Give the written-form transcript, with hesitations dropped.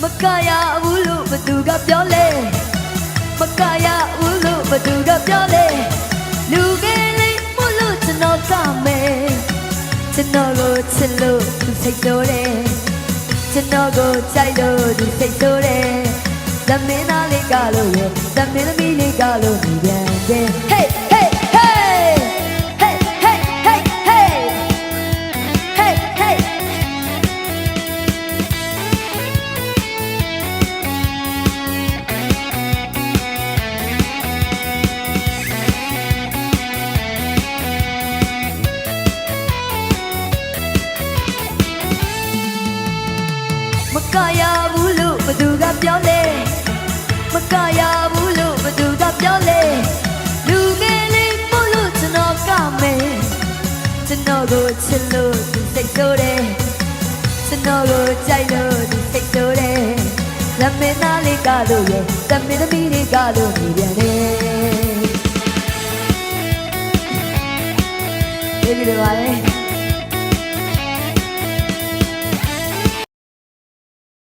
မကရဘူးလို့ဘသူကပြောလဲမကရဘူးလို့ဘသူကပြောလဲလူကလေးမို့လို့ကျွန်တော်ကမယ်ကျွန်တော်ကိုချစ်လို့သူစိတ်ဆိုးတယ်ကျွန်တော်ကိုကြိုက်လို့သူစိတ်ဆိုးတယ်သမင်းသားလေးကလို့ရဲ့သမင်းသမီးလေးကလို့ဒီပြန်တယ် Hey hey hey hey hey hey hey hey hey မကရဘူးလို့ဘသူကပြောလဲမကရဘူးလို့ဘသူကပြောလဲလူငယ်လေးမို့လို့ကျွန်တော်ကမယ်ကျွန်တော်ကိုချစ်လို့သူစိတ်ဆိုးတယ်ကျွန်တော်ကိုကြိုက်လို့သူစိတ်ဆိုးတယ်လက်မင်းသားလေးကလို့ရဲ့သမင်းသမီးလေးကလို့နေပြန်တယ်ဒီလိုပါလေ